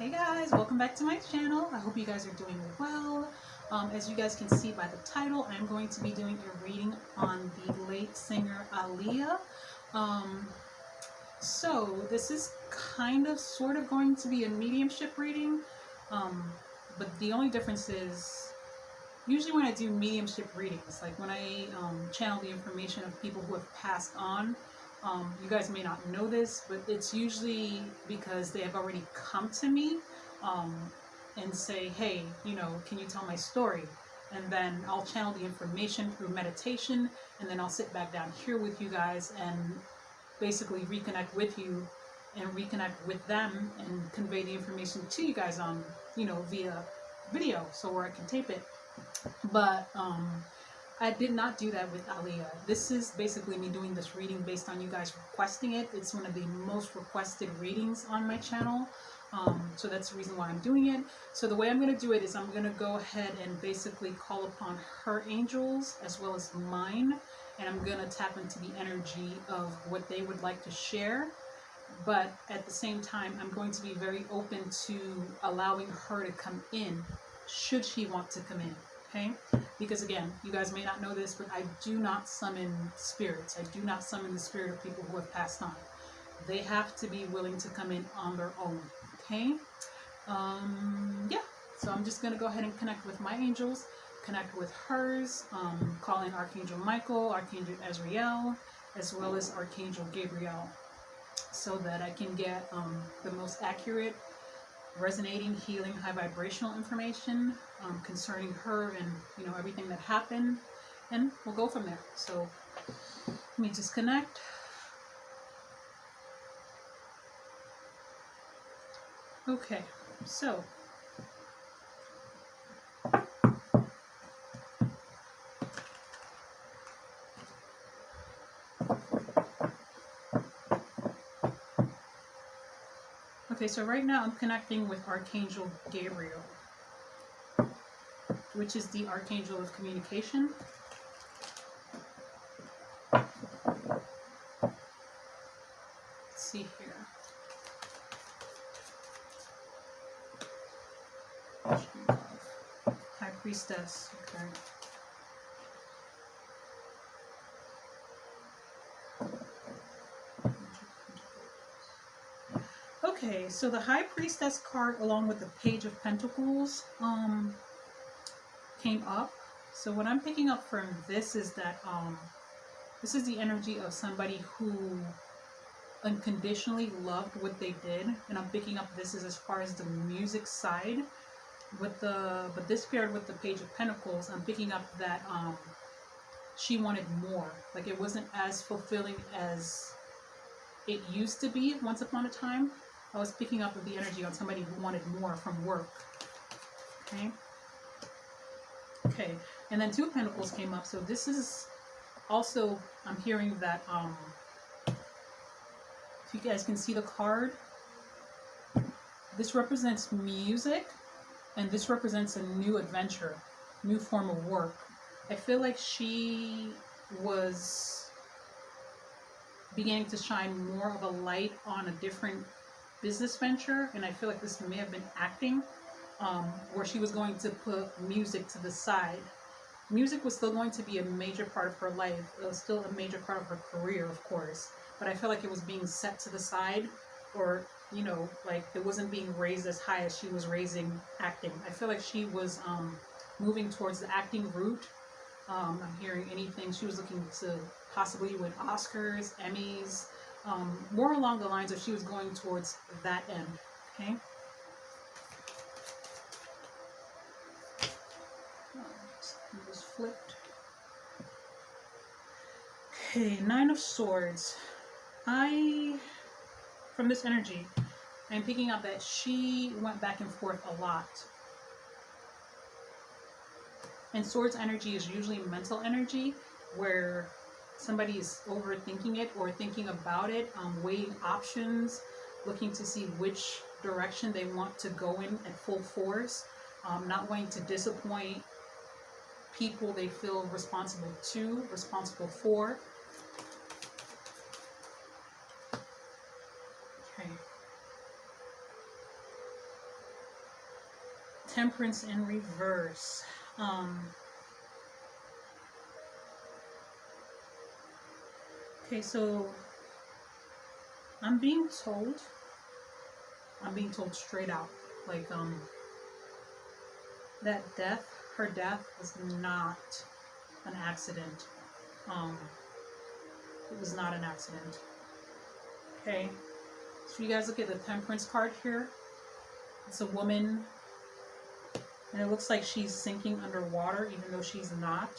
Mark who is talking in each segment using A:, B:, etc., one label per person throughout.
A: Hey guys, welcome back to my channel. I hope you guys are doing well. As you guys can see by the title, I'm going to be doing a reading on the late singer Aaliyah. So this is kind of sort of going to be a mediumship reading, but the only difference is usually when I do mediumship readings, like when I channel the information of people who have passed on, you guys may not know this, but it's usually because they have already come to me and say, hey, you know, can you tell my story? And then I'll channel the information through meditation, and then I'll sit back down here with you guys and basically reconnect with you and reconnect with them and convey the information to you guys on, you know, via video, so where I can tape it. But I did not do that with Aaliyah. This is basically me doing this reading based on you guys requesting it. It's one of the most requested readings on my channel. So that's the reason why I'm doing it. So the way I'm going to do it is I'm going to go ahead and basically call upon her angels as well as mine. And I'm going to tap into the energy of what they would like to share. But at the same time, I'm going to be very open to allowing her to come in, should she want to come in. Okay? Because again, you guys may not know this, but I do not summon spirits. I do not summon the spirit of people who have passed on. They have to be willing to come in on their own. Okay? Yeah. So I'm just going to go ahead and connect with my angels, connect with hers, call in Archangel Michael, Archangel Azrael, as well as Archangel Gabriel, so that I can get the most accurate, resonating, healing, high vibrational information concerning her and, you know, everything that happened, and we'll go from there. So let me just connect. Okay, so so right now I'm connecting with Archangel Gabriel, which is the Archangel of communication. Let's see here. High Priestess, okay. Okay, so the High Priestess card along with the Page of Pentacles came up. So what I'm picking up from this is that this is the energy of somebody who unconditionally loved what they did, and I'm picking up this is as far as the music side. But this paired with the Page of Pentacles, I'm picking up that she wanted more. Like it wasn't as fulfilling as it used to be once upon a time. I was picking up with the energy on somebody who wanted more from work. Okay. Okay. And then Two of Pentacles came up. So this is also, I'm hearing that, if you guys can see the card, this represents music, and this represents a new adventure, new form of work. I feel like she was beginning to shine more of a light on a different business venture, and I feel like this may have been acting, where she was going to put music to the side. Music was still going to be a major part of her life. It was still a major part of her career, of course, but I feel like it was being set to the side, or, you know, like it wasn't being raised as high as she was raising acting. I feel like she was moving towards the acting route. I'm hearing anything. She was looking to possibly win Oscars, Emmys, more along the lines of she was going towards that end. Okay. It was flipped. Okay, Nine of Swords. From this energy, I'm picking up that she went back and forth a lot. And Swords energy is usually mental energy, where somebody is overthinking it or thinking about it, weighing options, looking to see which direction they want to go in at full force, not wanting to disappoint people they feel responsible for. Okay. Temperance in reverse. Okay, so I'm being told straight out, like, that her death was not an accident. It was not an accident. Okay, so you guys look at the Temperance card here. It's a woman, and it looks like she's sinking underwater, even though she's not.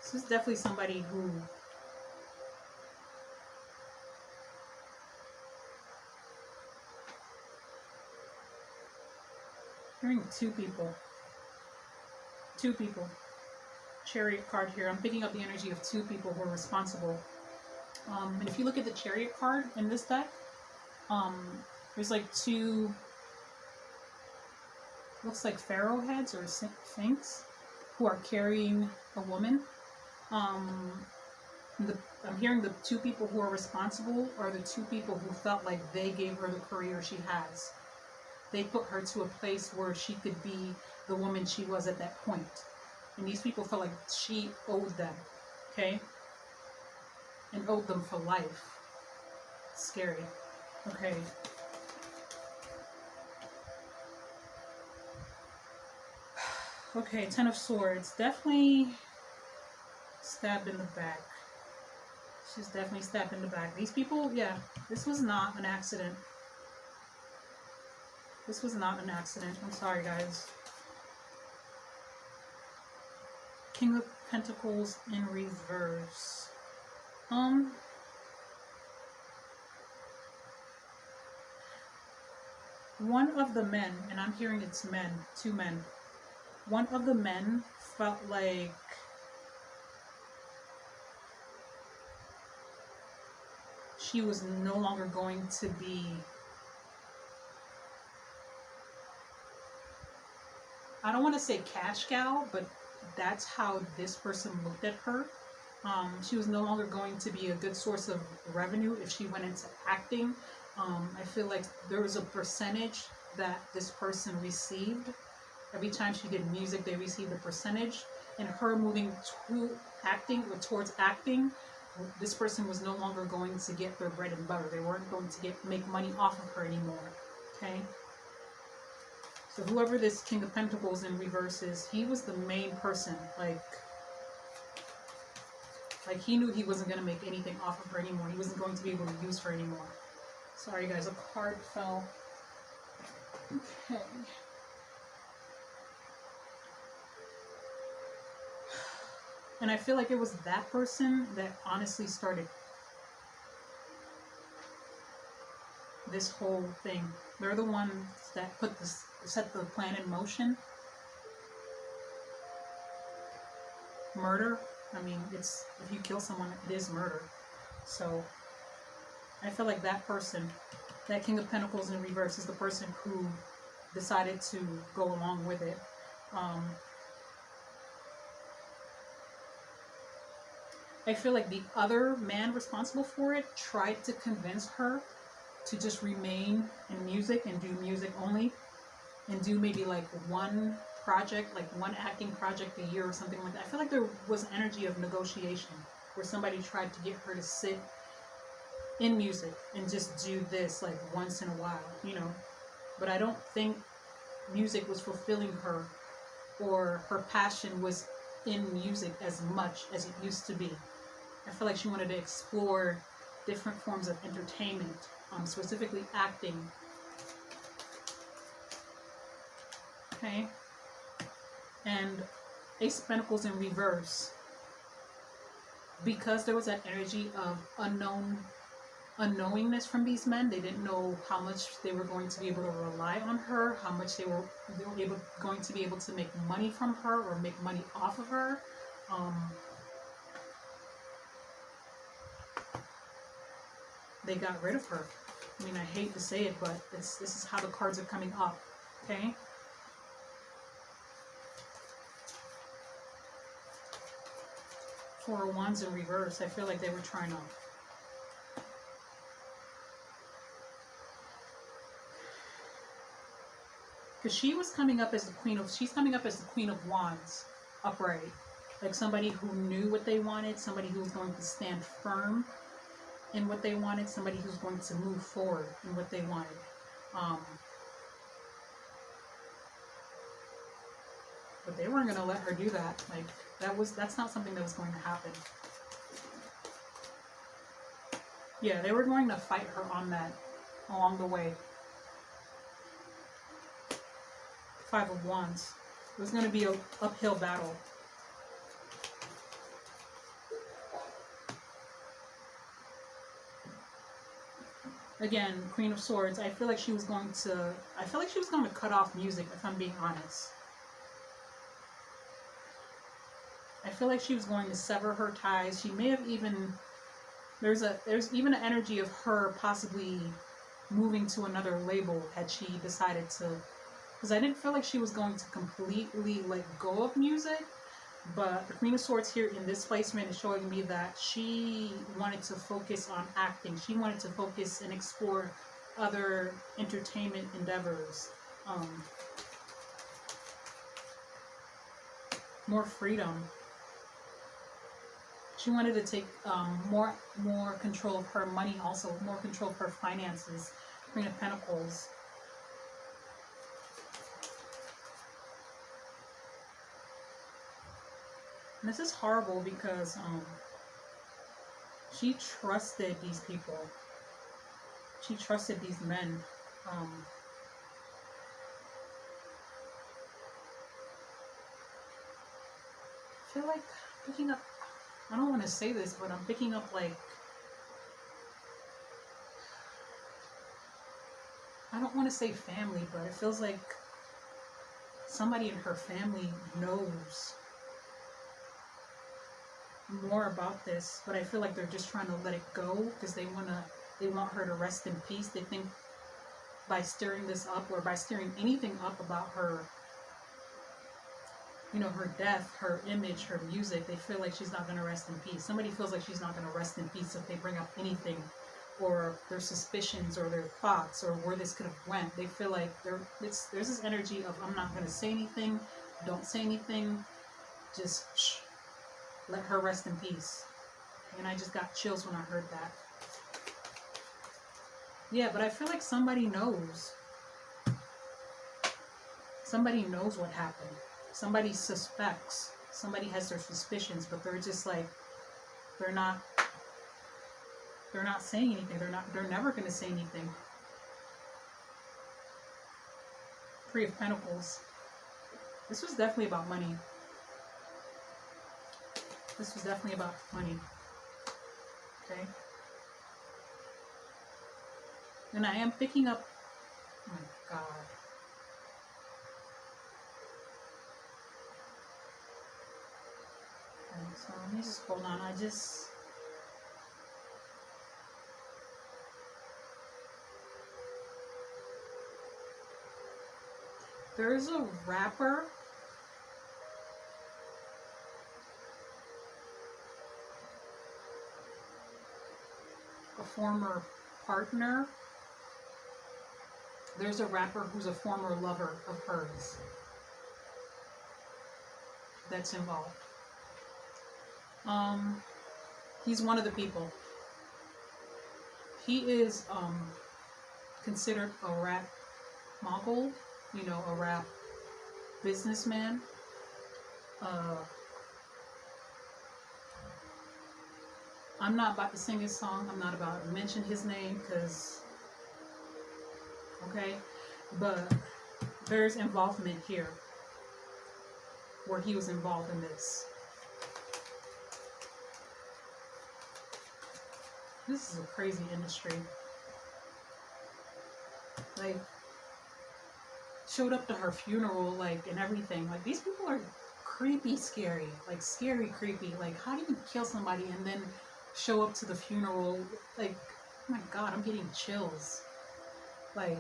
A: This is definitely somebody who hearing two people. Chariot card here. I'm picking up the energy of two people who are responsible. And if you look at the Chariot card in this deck, there's like two, looks like pharaoh heads or sphinx who are carrying a woman. I'm hearing the two people who are responsible are the two people who felt like they gave her the career she has. They put her to a place where she could be the woman she was at that point. And these people felt like she owed them, okay? And owed them for life. Scary. Okay. Okay, Ten of Swords. Definitely stabbed in the back. She's definitely stabbed in the back. These people, yeah, this was not an accident. This was not an accident. I'm sorry, guys. King of Pentacles in reverse. One of the men, and I'm hearing it's men, two men. One of the men felt like she was no longer going to be, I don't want to say cash cow, but that's how this person looked at her. She was no longer going to be a good source of revenue if she went into acting. I feel like there was a percentage that this person received. Every time she did music, they received a percentage. And her moving to acting or towards acting, this person was no longer going to get their bread and butter. They weren't going to make money off of her anymore. Okay? So whoever this King of Pentacles in reverse is, he was the main person. Like he knew he wasn't going to make anything off of her anymore. He wasn't going to be able to use her anymore. Sorry guys, a card fell. Okay. And I feel like it was that person that honestly started this whole thing. They're the ones that set the plan in motion. Murder. I mean, if you kill someone, it is murder. So I feel like that person, that King of Pentacles in reverse, is the person who decided to go along with it. I feel like the other man responsible for it tried to convince her to just remain in music and do music only, and do maybe like one project, like one acting project a year or something like that. I feel like there was energy of negotiation where somebody tried to get her to sit in music and just do this like once in a while, you know. But I don't think music was fulfilling her, or her passion was in music as much as it used to be. I feel like she wanted to explore different forms of entertainment, specifically acting. Okay. And Ace of Pentacles in reverse. Because there was that energy of unknowingness from these men. They didn't know how much they were going to be able to rely on her, how much they were going to be able to make money from her or make money off of her. They got rid of her. I mean, I hate to say it, but this is how the cards are coming up. Okay? Four of Wands in reverse. I feel like they were trying to Because she was coming up as the queen of, she's coming up as the queen of wands, upright. Like somebody who knew what they wanted, somebody who was going to stand firm in what they wanted, somebody who's going to move forward in what they wanted. But they weren't going to let her do that. Like, that's not something that was going to happen. Yeah, they were going to fight her on that along the way. Five of Wands. It was going to be an uphill battle. Again, Queen of Swords. I feel like she was going to cut off music, if I'm being honest. I feel like she was going to sever her ties. She may have even, there's even an energy of her possibly moving to another label had she decided to, because I didn't feel like she was going to completely let go of music. But the Queen of Swords here in this placement is showing me that she wanted to focus on acting. She wanted to focus and explore other entertainment endeavors. More freedom. She wanted to take more control of her money, also more control of her finances. Queen of Pentacles. And this is horrible because she trusted these people. She trusted these men. I feel like picking up, I don't want to say this, but I'm picking up like, I don't want to say family, but it feels like somebody in her family knows more about this, but I feel like they're just trying to let it go because they want her to rest in peace. They think by stirring this up, or by stirring anything up about her, you know, her death, her image, her music, they feel like she's not going to rest in peace. Somebody feels like she's not going to rest in peace if they bring up anything, or their suspicions, or their thoughts, or where this could have went. They feel like there's this energy of, I'm not going to say anything, don't say anything, just shh. Let her rest in peace. And I just got chills when I heard that. Yeah, but I feel like somebody knows. Somebody knows what happened. Somebody suspects. Somebody has their suspicions, but they're just like, they're not saying anything. They're never going to say anything. Three of Pentacles. This was definitely about money. This was definitely about money. Okay. And I am picking up, oh my God. Okay, so let me just hold on. There's a rapper. A former partner. There's a rapper who's a former lover of hers that's involved. He's one of the people. He is considered a rap mogul, you know, a rap businessman. I'm not about to sing his song. I'm not about to mention his name because, okay, but there's involvement here where he was involved in this. This is a crazy industry. Like, showed up to her funeral, like, and everything. Like, these people are creepy, scary. Like, scary, creepy. Like, how do you kill somebody and then show up to the funeral? Like, oh my God, I'm getting chills. Like,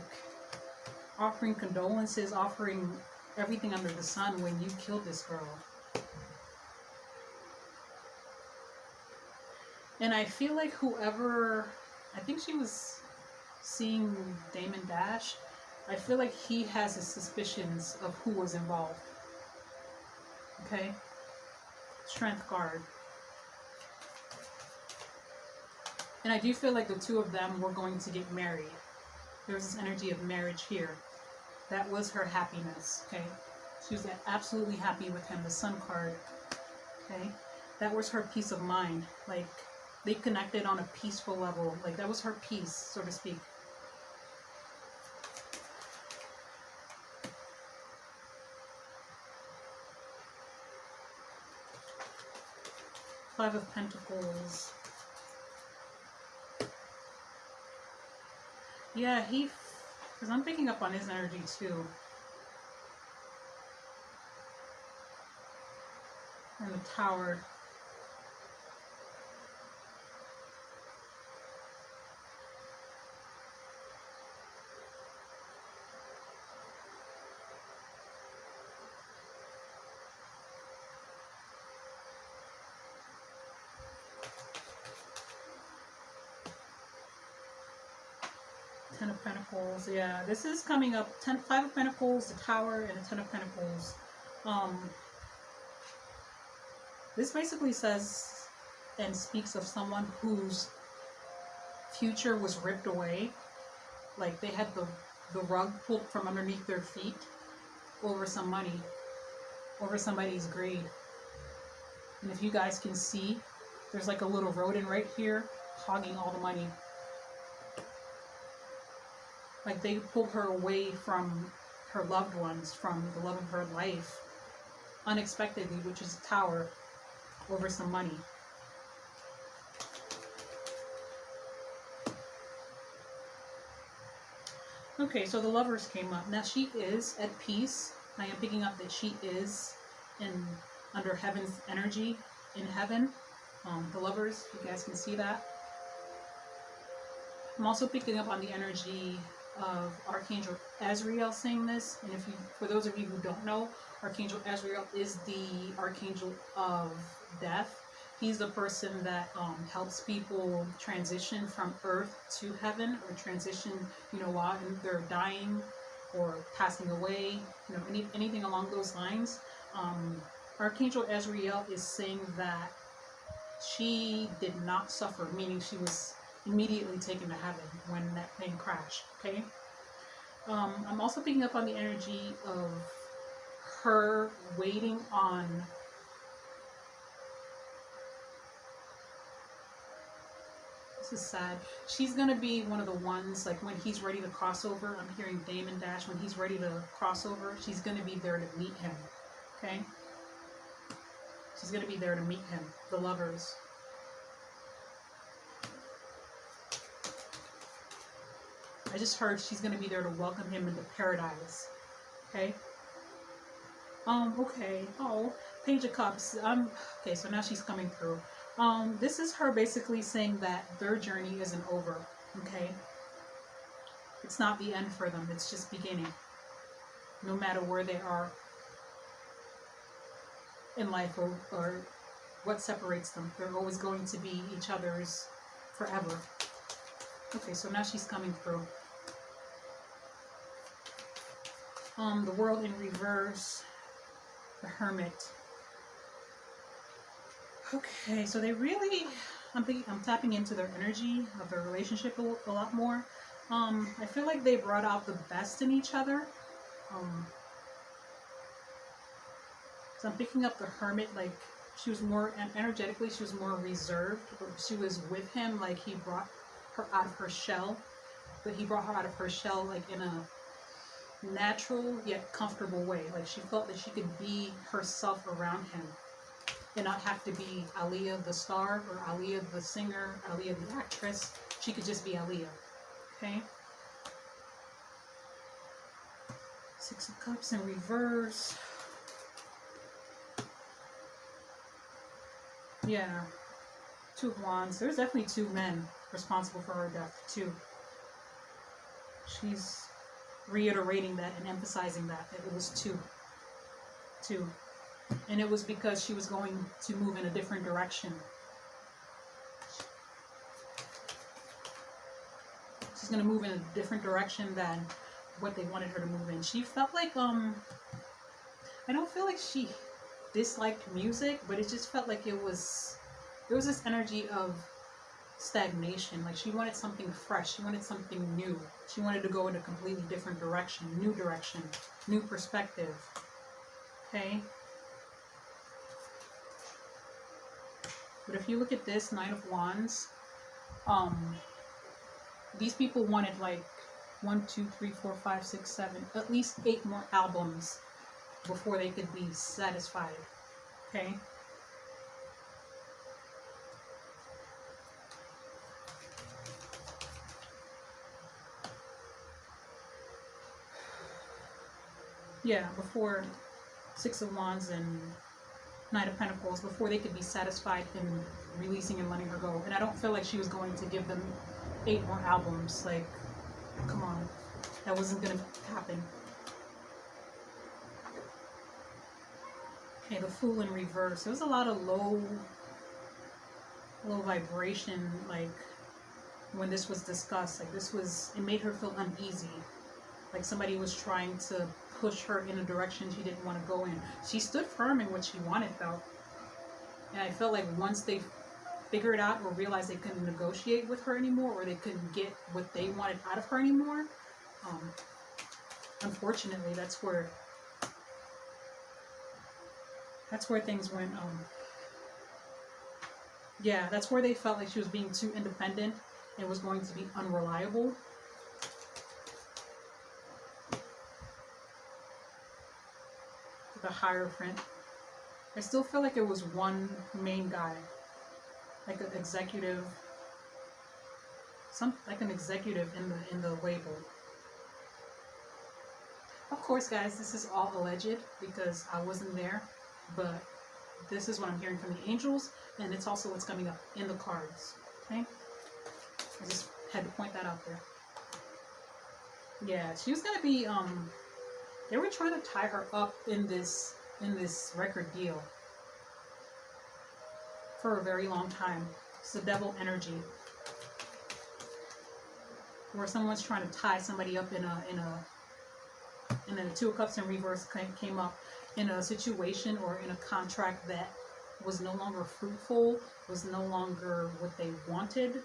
A: offering condolences, offering everything under the sun when you killed this girl. And I feel like whoever, I think she was seeing Damon Dash, I feel like he has his suspicions of who was involved. Okay? Strength card. And I do feel like the two of them were going to get married. There's this energy of marriage here. That was her happiness, okay? She was absolutely happy with him, the Sun card, okay? That was her peace of mind. Like, they connected on a peaceful level. Like, that was her peace, so to speak. Five of Pentacles. Yeah, because I'm picking up on his energy too. And the Tower. Ten of Pentacles. Yeah, this is coming up. Five of Pentacles, the Tower, and the Ten of Pentacles. This basically says and speaks of someone whose future was ripped away. Like they had the rug pulled from underneath their feet over some money, over somebody's greed. And if you guys can see, there's like a little rodent right here hogging all the money. Like they pulled her away from her loved ones, from the love of her life, unexpectedly, which is a Tower, over some money. Okay, so the Lovers came up. Now she is at peace. I am picking up that she is under heaven's energy, in heaven. The Lovers, you guys can see that. I'm also picking up on the energy of Archangel Azrael saying this. And for those of you who don't know, Archangel Azrael is the Archangel of Death. He's the person that helps people transition from earth to heaven, or transition, while they're dying or passing away, anything along those lines. Archangel Azrael is saying that she did not suffer, meaning she was immediately taken to heaven when that plane crashed, okay? I'm also picking up on the energy of her waiting on this is sad. She's gonna be one of the ones, like when he's ready to cross over. I'm hearing Damon Dash. When he's ready to cross over, she's gonna be there to meet him, okay? She's gonna be there to meet him, the Lovers. I just heard she's going to be there to welcome him into paradise. Okay? Okay. Oh, Page of Cups. Okay, so now she's coming through. This is her basically saying that their journey isn't over. Okay? It's not the end for them. It's just beginning. No matter where they are in life or what separates them. They're always going to be each other's forever. Okay, so now she's coming through. The World in reverse, the Hermit. Okay, so they really, I'm tapping into their energy of their relationship a lot more. I feel like they brought out the best in each other. So I'm picking up the Hermit, like she was more, energetically she was more reserved, but she was with him, like he brought her out of her shell, but he brought her out of her shell like in a natural yet comfortable way. Like she felt that she could be herself around him and not have to be Aaliyah the star or Aaliyah the singer, Aaliyah the actress. She could just be Aaliyah. Okay? Six of Cups in reverse. Yeah. Two of Wands. There's definitely two men responsible for her death, too. She's reiterating that and emphasizing that it was two. And it was because she was going to move in a different direction. She's going to move in a different direction than what they wanted her to move in. She felt like I don't feel like she disliked music, but it just felt like there was this energy of stagnation. Like she wanted something fresh, she wanted something new, she wanted to go in a completely different direction, new perspective. Okay, but if you look at this Nine of Wands, these people wanted like 1, 2, 3, 4, 5, 6, 7, at least 8 more albums before they could be satisfied. Okay, yeah, before Six of Wands and Knight of Pentacles, before they could be satisfied in releasing and letting her go. And I don't feel like she was going to give them 8 more albums. Like, come on, that wasn't gonna happen. Okay, the Fool in reverse. There was a lot of low vibration, like when this was discussed. Like it made her feel uneasy. Like somebody was trying to push her in a direction she didn't want to go in. She stood firm in what she wanted, though. And I felt like once they figured out or realized they couldn't negotiate with her anymore, or they couldn't get what they wanted out of her anymore, unfortunately, that's where things went. Yeah, that's where they felt like she was being too independent and was going to be unreliable. The Hierophant. I still feel like it was one main guy, like an executive, an executive in the label. Of course, guys, this is all alleged because I wasn't there, but this is what I'm hearing from the angels, and it's also what's coming up in the cards. Okay, I just had to point that out there. Yeah, she was gonna be they were trying to tie her up in this record deal for a very long time. It's the devil energy, where someone's trying to tie somebody up and then the Two of Cups in reverse came up in a situation or in a contract that was no longer fruitful, was no longer what they wanted.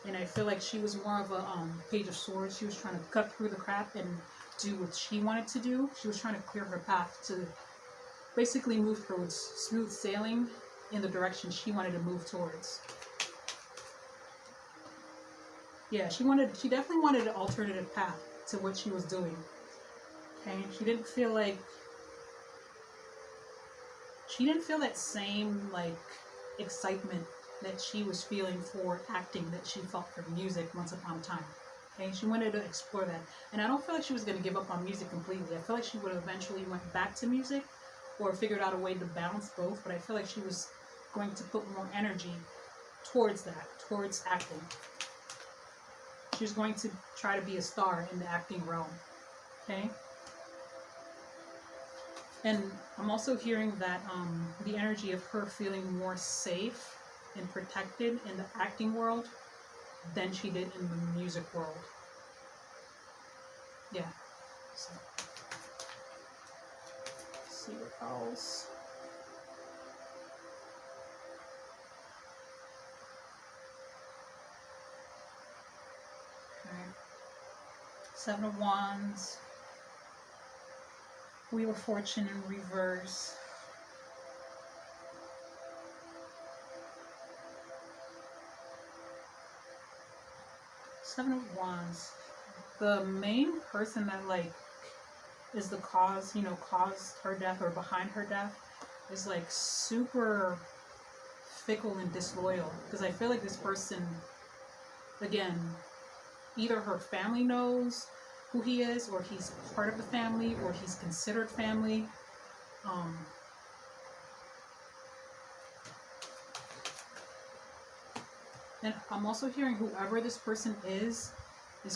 A: And I feel like she was more of a Page of Swords. She was trying to cut through the crap and do what she wanted to do. She was trying to clear her path to basically move towards smooth sailing in the direction she wanted to move towards. Yeah, she definitely wanted an alternative path to what she was doing. Okay, she didn't feel that same like excitement that she was feeling for acting that she felt for music once upon a time. Okay, she wanted to explore that, and I don't feel like she was going to give up on music completely. I feel like she would have eventually went back to music or figured out a way to balance both, but I feel like she was going to put more energy towards that, towards acting. She was going to try to be a star in the acting realm. Okay, and I'm also hearing that the energy of her feeling more safe and protected in the acting world than she did in the music world. Yeah. So, let's see what else. Okay. Seven of Wands. Wheel of Fortune in reverse. Seven of Wands. The main person that like is the cause, caused her death or behind her death is like super fickle and disloyal. Because I feel like this person, again, either her family knows who he is, or he's part of the family, or he's considered family. And I'm also hearing whoever this person is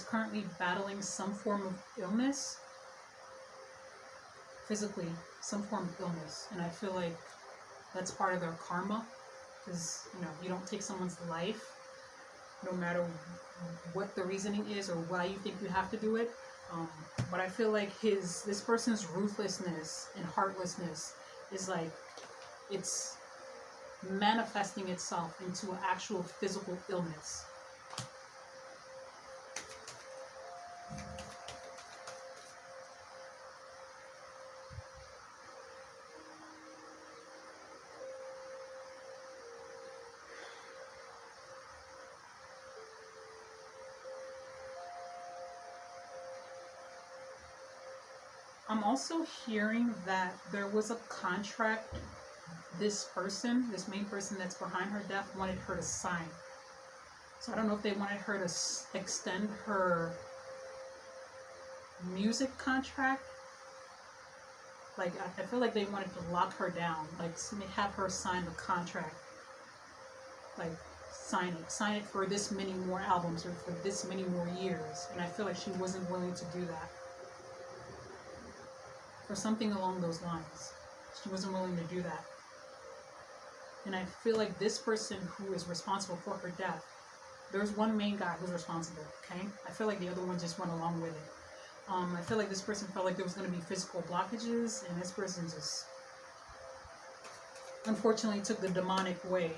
A: currently battling some form of illness, physically, some form of illness. And I feel like that's part of their karma, because, you don't take someone's life, no matter what the reasoning is or why you think you have to do it. But I feel like this person's ruthlessness and heartlessness is like, it's manifesting itself into an actual physical illness. I'm also hearing that there was a contract this main person that's behind her death, wanted her to sign. So I don't know if they wanted her to extend her music contract. Like, I feel like they wanted to lock her down, like have her sign the contract. Like, sign it for this many more albums or for this many more years. And I feel like she wasn't willing to do that. Or something along those lines. She wasn't willing to do that. And I feel like this person who is responsible for her death, there's one main guy who's responsible, okay? I feel like the other one just went along with it. I feel like this person felt like there was going to be physical blockages, and this person just unfortunately took the demonic way,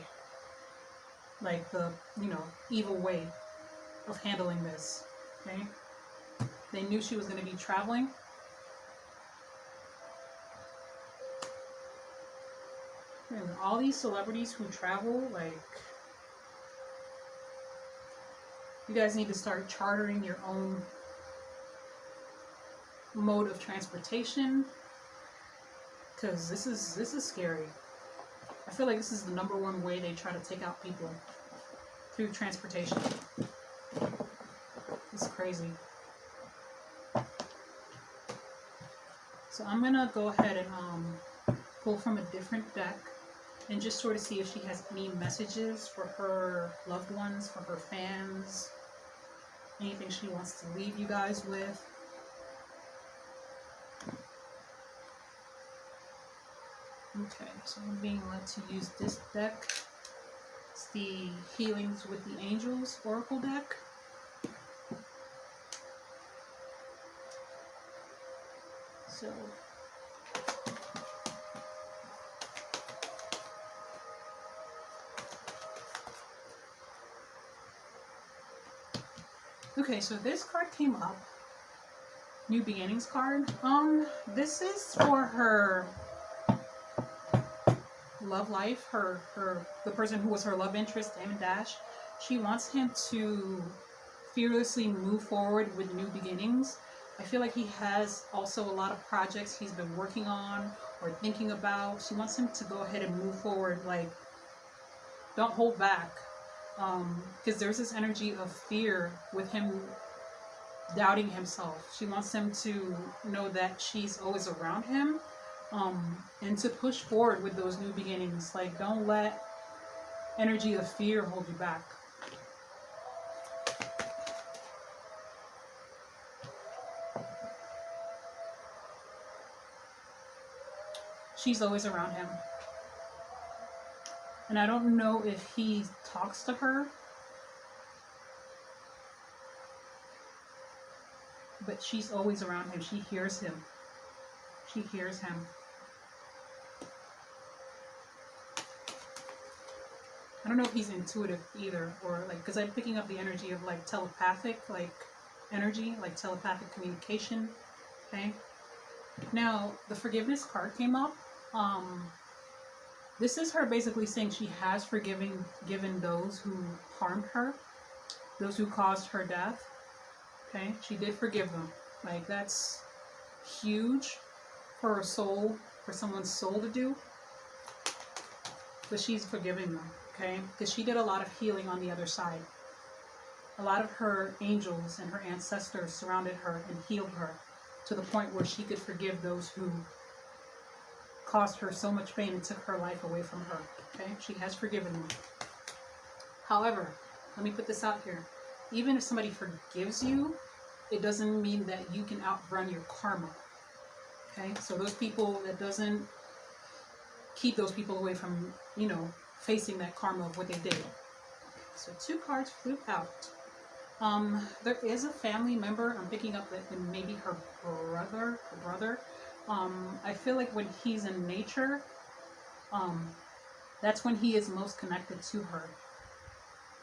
A: like the, evil way of handling this, okay? They knew she was going to be traveling. And all these celebrities who travel, like, you guys need to start chartering your own mode of transportation, because this is scary. I feel like this is the #1 way they try to take out people, through transportation. It's crazy. So I'm gonna go ahead and pull from a different deck and just sort of see if she has any messages for her loved ones, for her fans, anything she wants to leave you guys with. Okay, so I'm being led to use this deck. It's the Healings with the Angels Oracle deck. So okay, so this card came up. New Beginnings card. This is for her love life. The person who was her love interest, Damon Dash. She wants him to fearlessly move forward with new beginnings. I feel like he has also a lot of projects he's been working on or thinking about. She wants him to go ahead and move forward. Like, don't hold back. Because there's this energy of fear with him doubting himself. She wants him to know that she's always around him, and to push forward with those new beginnings. Like, don't let energy of fear hold you back. She's always around him. And I don't know if he talks to her, but she's always around him. She hears him. She hears him. I don't know if he's intuitive either, or like, because I'm picking up the energy of like telepathic, like energy, like telepathic communication. Okay. Now the forgiveness card came up. This is her basically saying she has given those who harmed her, those who caused her death. Okay, she did forgive them. Like, that's huge for a soul, for someone's soul to do. But she's forgiving them, okay? Because she did a lot of healing on the other side. A lot of her angels and her ancestors surrounded her and healed her to the point where she could forgive those who caused her so much pain and took her life away from her. Okay, she has forgiven them. However, let me put this out here. Even if somebody forgives you, it doesn't mean that you can outrun your karma. Okay, so those people, that doesn't keep those people away from, facing that karma of what they did. So 2 cards flew out. There is a family member. I'm picking up that maybe her brother. I feel like when he's in nature, that's when he is most connected to her.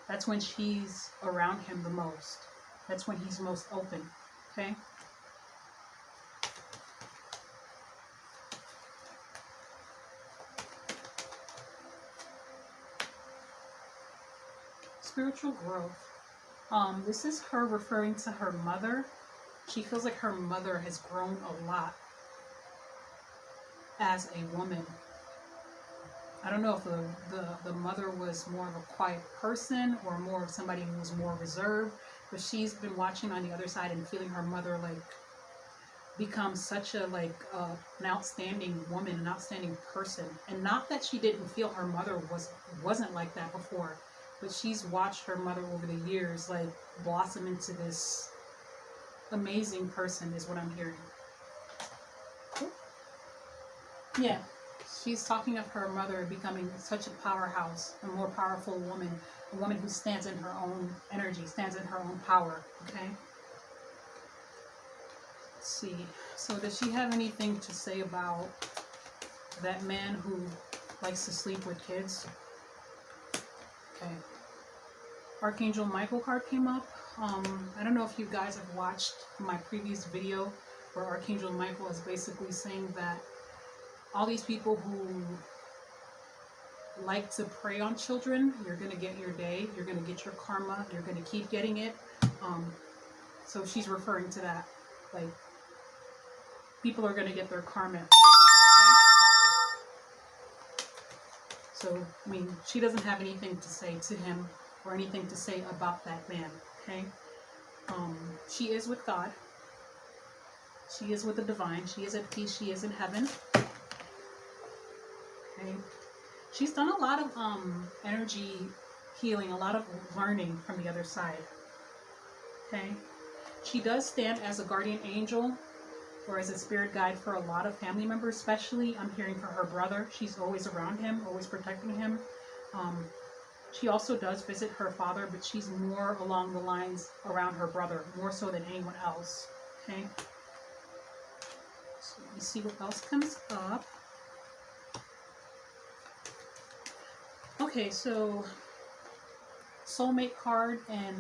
A: That's when she's around him the most. That's when he's most open. Okay? Spiritual growth. This is her referring to her mother. She feels like her mother has grown a lot as a woman. I don't know if the mother was more of a quiet person or more of somebody who was more reserved, but she's been watching on the other side and feeling her mother like become such a an outstanding woman, an outstanding person. And not that she didn't feel her mother wasn't like that before, but she's watched her mother over the years like blossom into this amazing person is what I'm hearing. Yeah. She's talking of her mother becoming such a powerhouse, a more powerful woman, a woman who stands in her own energy, stands in her own power, okay? Let's see. So does she have anything to say about that man who likes to sleep with kids? Okay. Archangel Michael card came up. I don't know if you guys have watched my previous video where Archangel Michael is basically saying that all these people who like to prey on children, you're going to get your day, you're going to get your karma, you're going to keep getting it. So she's referring to that. Like, people are going to get their karma. Okay? So, I mean, she doesn't have anything to say to him or anything to say about that man. Okay? She is with God. She is with the divine. She is at peace. She is in heaven. Okay. She's done a lot of energy healing, a lot of learning from the other side. Okay. She does stand as a guardian angel or as a spirit guide for a lot of family members, especially I'm hearing for her brother. She's always around him, always protecting him. She also does visit her father, but she's more along the lines around her brother, more so than anyone else. Okay. So let me see what else comes up. Okay, so soulmate card and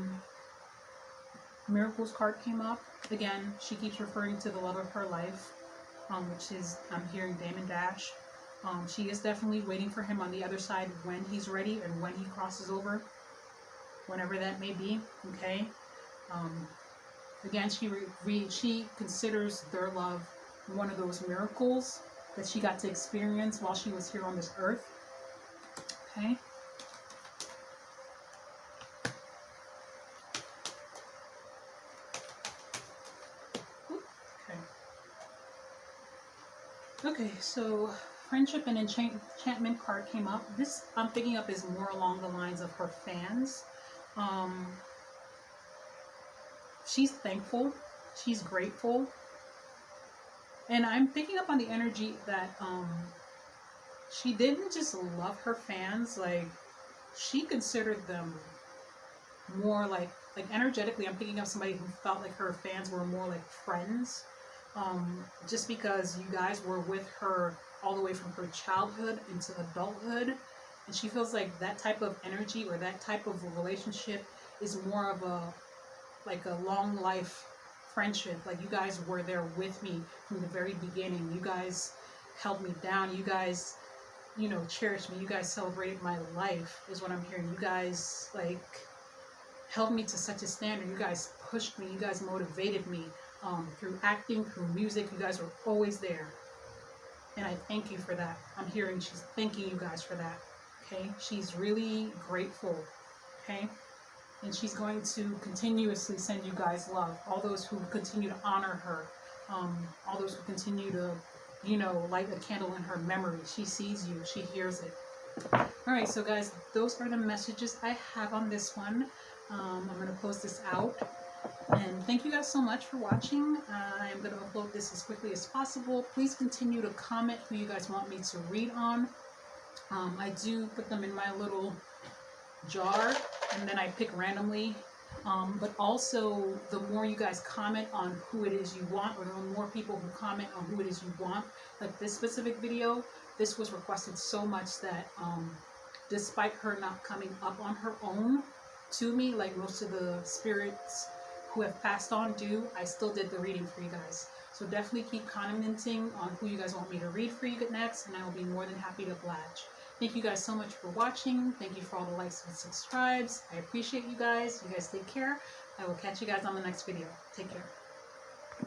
A: miracles card came up. Again, she keeps referring to the love of her life, which is, I'm hearing Damon Dash. She is definitely waiting for him on the other side when he's ready and when he crosses over, whenever that may be. Okay. Again, she considers their love one of those miracles that she got to experience while she was here on this earth. Okay. Okay, so friendship and enchantment card came up. This I'm picking up is more along the lines of her fans. She's thankful. She's grateful. And I'm picking up on the energy that she didn't just love her fans, like she considered them more like energetically, I'm picking up somebody who felt like her fans were more like friends. Just because you guys were with her all the way from her childhood into adulthood, and she feels like that type of energy or that type of relationship is more of a long life friendship. Like, you guys were there with me from the very beginning. You guys held me down. You guys, cherished me. You guys celebrated my life, is what I'm hearing. You guys held me to such a standard. You guys pushed me. You guys motivated me. Through acting, through music, you guys were always there. And I thank you for that. I'm hearing she's thanking you guys for that. Okay? She's really grateful. Okay? And she's going to continuously send you guys love. All those who continue to honor her. All those who continue to, light a candle in her memory. She sees you. She hears it. Alright, so guys, those are the messages I have on this one. I'm going to close this out. And thank you guys so much for watching. I am going to upload this as quickly as possible. Please continue to comment who you guys want me to read on. I do put them in my little jar, and then I pick randomly But also, the more you guys comment on who it is you want, or the more people who comment on who it is you want, like this specific video, this was requested so much that despite her not coming up on her own to me, like most of the spirits who have passed on do, I still did the reading for you guys. So definitely keep commenting on who you guys want me to read for you next, and I will be more than happy to oblige. Thank you guys so much for watching. Thank you for all the likes and subscribes. I appreciate you guys. You guys take care. I will catch you guys on the next video. Take care.